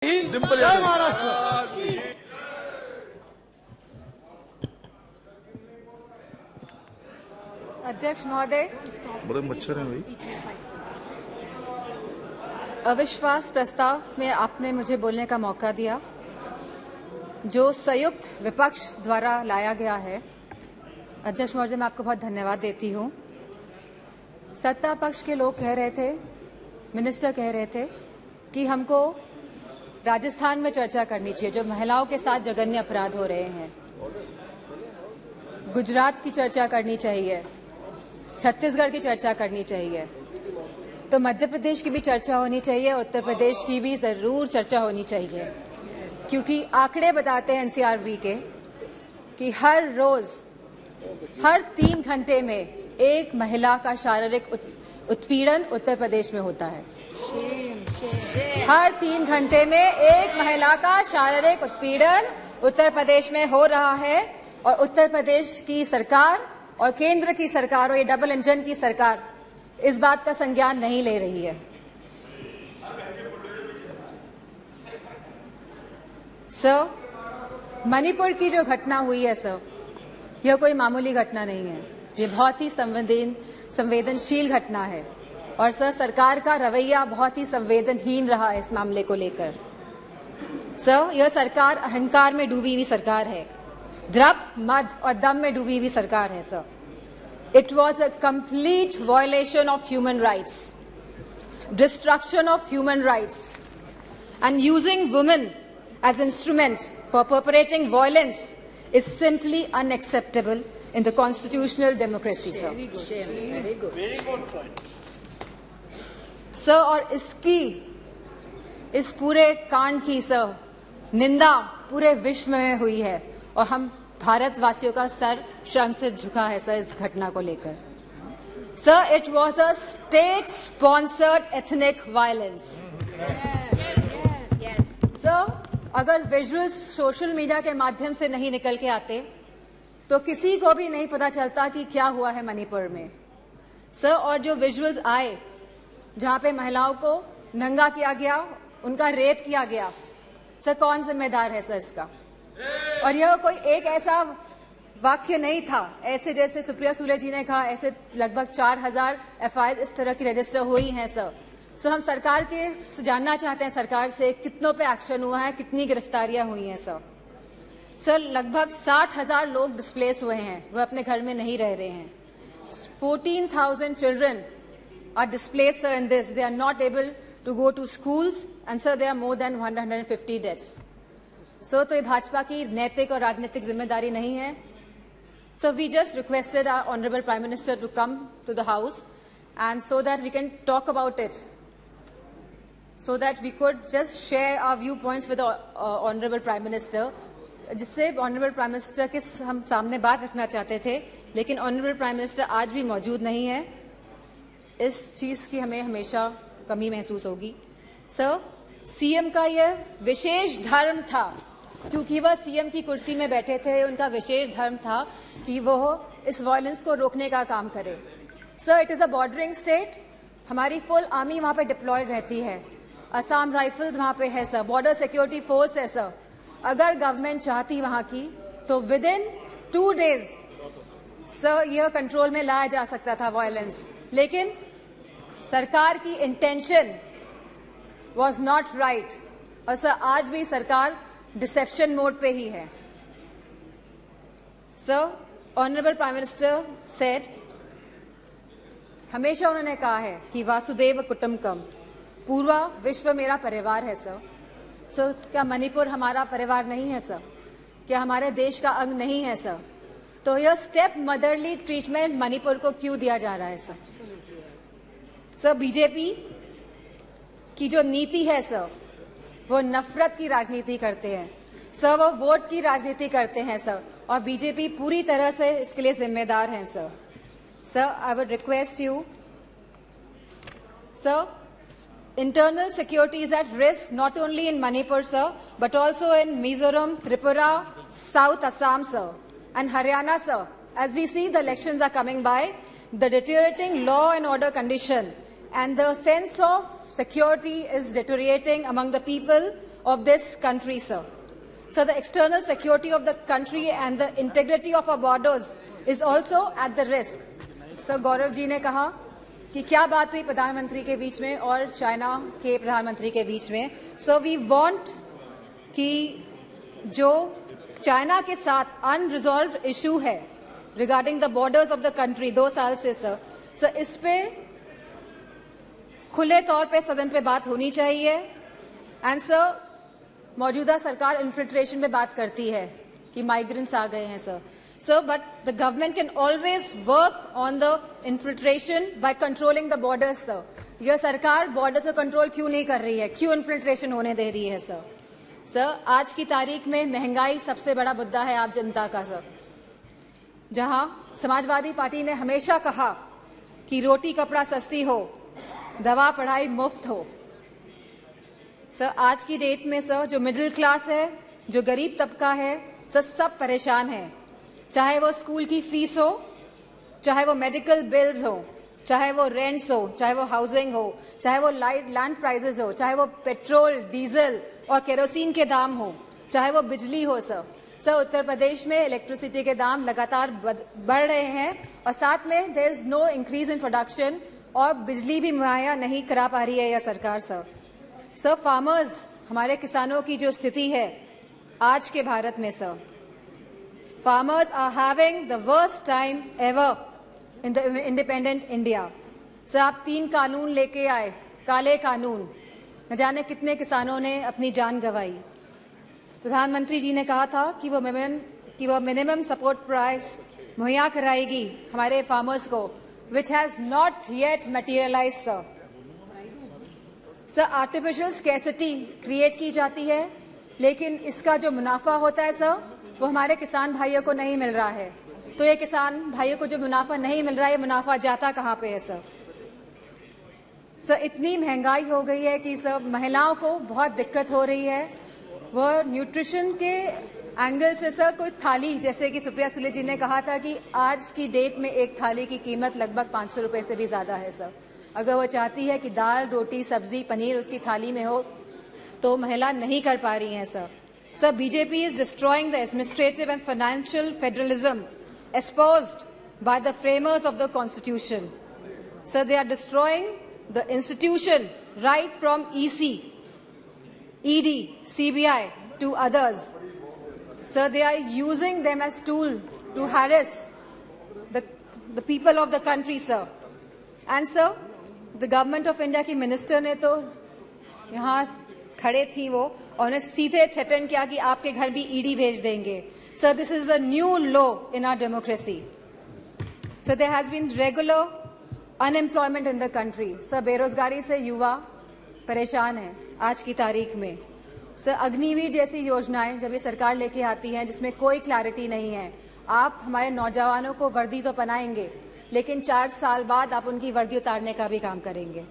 Simple Maharashtra. अध्यक्ष महोदय, बड़े मच्छर हैं भाई। अविश्वास प्रस्ताव में आपने मुझे बोलने का मौका दिया जो संयुक्त विपक्ष द्वारा लाया गया है। अध्यक्ष महोदय, मैं आपको बहुत धन्यवाद देती हूं। सत्ता पक्ष के लोग कह रहे थे, मिनिस्टर कह रहे थे कि हमको राजस्थान में चर्चा करनी चाहिए जो महिलाओं के साथ जघन्य अपराध हो रहे हैं, गुजरात की चर्चा करनी चाहिए, छत्तीसगढ़ की चर्चा करनी चाहिए, तो मध्य प्रदेश की भी चर्चा होनी चाहिए, उत्तर प्रदेश की भी जरूर चर्चा होनी चाहिए, क्योंकि आंकड़े बताते हैं एनसीआरबी के कि हर रोज हर 3 घंटे में एक महिला का शारीरिक उत्पीड़न उत्तर प्रदेश में होता है। हर 3 घंटे में एक महिला का शारीरिक उत्पीड़न उत्तर प्रदेश में हो रहा है और उत्तर प्रदेश की सरकार और केंद्र की सरकार और ये डबल इंजन की सरकार इस बात का संज्ञान नहीं ले रही है। सर, मणिपुर की जो घटना हुई है सर, यह कोई मामूली घटना नहीं है, ये बहुत ही संवेदनशील घटना है और सर सरकार का रवैया बहुत ही संवेदनहीन रहा है इस मामले को लेकर। सर, यह सरकार अहंकार में डूबी हुई सरकार है, द्रप, मद और दम में डूबी हुई सरकार है sir. It was a complete violation of human rights, destruction of human rights, and using women as instrument for perpetrating violence is simply unacceptable in the constitutional democracy, sir. Very good. Sir, और इस पूरे कांड की sir निंदा पूरे विश्व में हुई है और हम भारतवासियों का सर शर्म से झुका है सर इस घटना को लेकर। Sir, it was a state sponsored ethnic violence. Sir, अगर विजुअल्स सोशल मीडिया के माध्यम से नहीं निकल के आते तो किसी को भी नहीं पता चलता कि क्या हुआ है मणिपुर में। सर, और जो विजुअल्स आए जहां पे महिलाओं को नंगा किया गया, उनका रेप किया गया, सर कौन जिम्मेदार है सर इसका? और यह कोई एक ऐसा वाक्य नहीं था, ऐसे जैसे सुप्रिया सुले जी ने कहा, ऐसे लगभग 4000 एफआईआर इस तरह की रजिस्टर हुई हैं सर। सो हम सरकार के जानना चाहते हैं सरकार से कितनों पे एक्शन हुआ है, कितनी गिरफ्तारियां हुई हैं सर। सर, लगभग 60,000 लोग डिस्प्लेस हुए हैं, वह अपने घर में नहीं रह रहे हैं। 14,000 children are displaced sir in this. They are not able to go to schools and sir there are more than 150 deaths. So तो ये भाजपा की नैतिक और राजनीतिक जिम्मेदारी नहीं है। So we just requested our honorable Prime Minister to come to the house and so that we can talk about it, so that we could just share our viewpoints with the honorable Prime Minister, जिससे honorable Prime Minister के हम सामने बात रखना चाहते थे, लेकिन honorable Prime Minister आज भी मौजूद नहीं है। इस चीज की हमें हमेशा कमी महसूस होगी। सर, सीएम का यह विशेष धर्म था, क्योंकि वह सीएम की कुर्सी में बैठे थे, उनका विशेष धर्म था कि वह इस वायलेंस को रोकने का काम करे। Sir, it is a bordering state, हमारी फुल आर्मी वहां पे डिप्लॉयड रहती है, असम राइफल्स वहां पे है सर, बॉर्डर सिक्योरिटी फोर्स है सर। अगर गवर्नमेंट चाहती वहां की तो विद इन 2 डेज सर यह कंट्रोल में लाया जा सकता था वायलेंस, लेकिन सरकार की इंटेंशन वॉज नॉट राइट और सर आज भी सरकार डिसेप्शन मोड पे ही है। Sir, honourable prime minister said, हमेशा उन्होंने कहा है कि वासुदेव कुटुंबकम, पूरा विश्व मेरा परिवार है सर। सो क्या मणिपुर हमारा परिवार नहीं है सर? क्या हमारे देश का अंग नहीं है सर? तो यह स्टेप मदरली ट्रीटमेंट मणिपुर को क्यों दिया जा रहा है सर? सर, बीजेपी की जो नीति है सर, वो नफरत की राजनीति करते हैं सर, वो वोट की राजनीति करते हैं सर, और बीजेपी पूरी तरह से इसके लिए जिम्मेदार हैं sir. Sir, I would request you sir, internal security is at risk not only in Manipur sir, but also in Mizoram, Tripura, South Assam sir, and Haryana sir. As we see the elections are coming by, the deteriorating law and order condition and the sense of security is deteriorating among the people of this country, sir. So the external security of the country and the integrity of our borders is also at the risk. So Gaurav ji ने कहा कि क्या बात हुई प्रधानमंत्री के बीच में और चाइना के प्रधानमंत्री के बीच में. So we want कि जो चाइना के साथ अनरिजॉल्व्ड इशू है regarding the borders of the country 2 साल से सर इस पे खुले तौर पे सदन पे बात होनी चाहिए. एंड सर मौजूदा सरकार इन्फिल्ट्रेशन पे बात करती है कि माइग्रेंट्स आ गए हैं sir but the government can always work on the infiltration by controlling the borders sir. यह सरकार बॉर्डर्स को कंट्रोल क्यों नहीं कर रही है, क्यों इन्फिल्ट्रेशन होने दे रही है सर आज की तारीख में महंगाई सबसे बड़ा मुद्दा है आप जनता का सर. जहां समाजवादी पार्टी ने हमेशा कहा कि रोटी कपड़ा सस्ती हो, दवा पढ़ाई मुफ्त हो. सर आज की डेट में सर जो मिडिल क्लास है, जो गरीब तबका है सर सब परेशान है. चाहे वो स्कूल की फीस हो, चाहे वो मेडिकल बिल्स हो, चाहे वो रेंट्स हो, चाहे वो हाउसिंग हो, चाहे वो लैंड प्राइसेस हो, चाहे वो पेट्रोल डीजल और केरोसिन के दाम हो, चाहे वो बिजली हो सर उत्तर प्रदेश में इलेक्ट्रिसिटी के दाम लगातार बढ़ रहे हैं और साथ में there is no increase in production और बिजली भी मुहैया नहीं करा पा रही है यह सरकार सर फार्मर्स हमारे किसानों की जो स्थिति है आज के भारत में sir farmers are having the worst time ever in the independent India. Sir आप 3 कानून लेके आए, काले कानून, न जाने कितने किसानों ने अपनी जान गंवाई. प्रधानमंत्री जी ने कहा था कि वो मिनिमम सपोर्ट प्राइस मुहैया कराएगी हमारे फार्मर्स को, which has not yet materialise sir artificial scarcity create की जाती है, लेकिन इसका जो मुनाफा होता है सर वो हमारे किसान भाइयों को नहीं मिल रहा है. तो ये किसान भाइयों को जो मुनाफा नहीं मिल रहा है, ये मुनाफा जाता कहाँ पे है सर इतनी महंगाई हो गई है कि सर महिलाओं को बहुत दिक्कत हो रही है. वो न्यूट्रिशन के एंगल से सर कोई थाली, जैसे कि सुप्रिया सुले जी ने कहा था कि आज की डेट में एक थाली की कीमत लगभग 500 रुपए से भी ज्यादा है सर. अगर वो चाहती है कि दाल रोटी सब्जी पनीर उसकी थाली में हो तो महिला नहीं कर पा रही हैं sir BJP is destroying the administrative and financial federalism espoused by the framers of the constitution. So they are destroying the institution right from EC, ED, CBI to others. So they are using them as tool to harass the people of the country, sir. And sir, the government of India की minister ने तो यहाँ खड़े थी वो और उन्हें सीधे थ्रेटन किया कि आपके घर भी ईडी भेज देंगे. So this is a new law in our democracy. So there has been regular unemployment in the country. So बेरोजगारी से युवा परेशान हैं आज की तारीख में. सर अग्निवीर जैसी योजनाएं जब ये सरकार लेके आती हैं जिसमें कोई क्लैरिटी नहीं है, आप हमारे नौजवानों को वर्दी तो पहनाएंगे लेकिन 4 साल बाद आप उनकी वर्दी उतारने का भी काम करेंगे.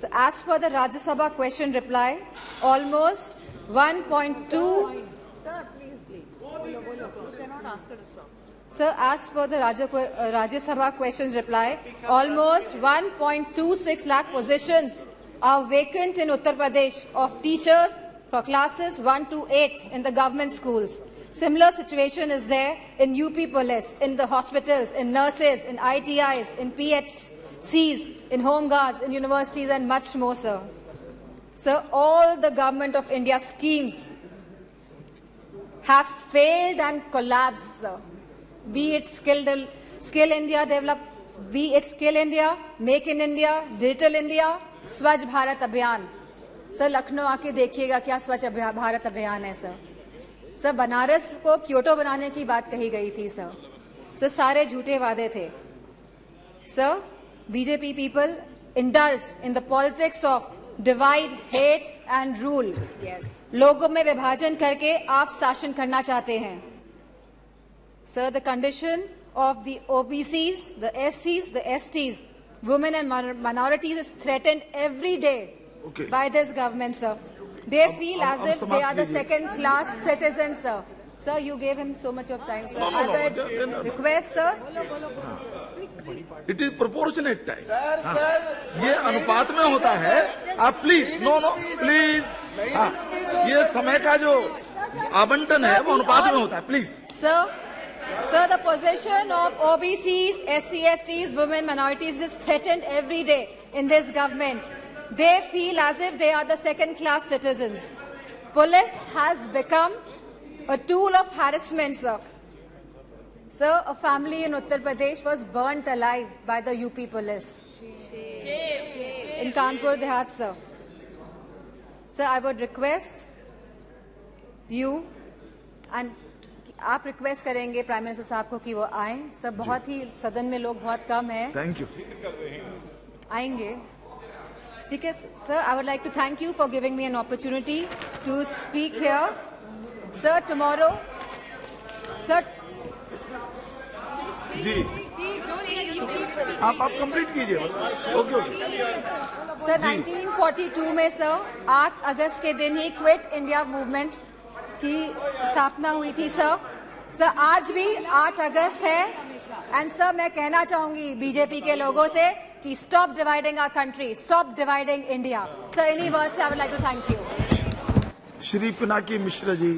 So as per the Rajya Sabha question reply, almost 1.2 Sir, please. You cannot ask her to stop. Sir, as per the Rajya Sabha questions reply, almost 1.26 lakh positions are vacant in Uttar Pradesh of teachers for classes 1 to 8 in the government schools. Similar situation is there in UP Police, in the hospitals, in nurses, in ITIs, in PHCs, in home guards, in universities and much more, sir. Sir, all the government of India schemes have failed and collapsed, sir. Be it Skill India Develop, be it Skill India, Make in India, Digital India, स्वच्छ भारत अभियान. Sir Lucknow आके देखिएगा क्या स्वच्छ भारत अभियान है sir Banaras को Kyoto बनाने की बात कही गई थी सर सारे झूठे वादे थे. Sir BJP people indulge in the politics of divide, hate and rule. Yes. लोगों में विभाजन करके आप शासन करना चाहते हैं. Sir, the condition of the OBCs, the SCs, the STs, women and minorities is threatened every day by this government, sir. They feel as if they are the second-class citizens, sir. Sir, you gave him so much of time, sir. I would request, sir. It is proportionate time. ये अनुपात में होता है। आप please, no please, ये समय का जो आवंटन है वो अनुपात में होता है। Please Sir, the position of OBCs, SC/STs, women, minorities is threatened every day in this government. They feel as if they are the second-class citizens. Police has become a tool of harassment, sir. Sir, a family in Uttar Pradesh was burnt alive by the UP police in Kanpur Dehat, sir. Sir, I would request you and आप request करेंगे prime minister साहब को कि वो आए। सब बहुत ही सदन में लोग बहुत कम हैं। Thank you. आएंगे, ठीक है sir. I would like to thank you for giving me an opportunity to speak here, sir. Tomorrow, sir. जी, आप कंप्लीट कीजिए। ओके। सर, 1942 में सर 8 अगस्त के दिन ही क्विट इंडिया मूवमेंट की स्थापना हुई थी, सर। आज भी 8 अगस्त है। एंड सर, मैं कहना चाहूंगी बीजेपी के लोगों से कि stop dividing our country, stop dividing India. Sir, इन्हीं वर्ड से I would like to thank you. Shri Pinaki Mishra ji.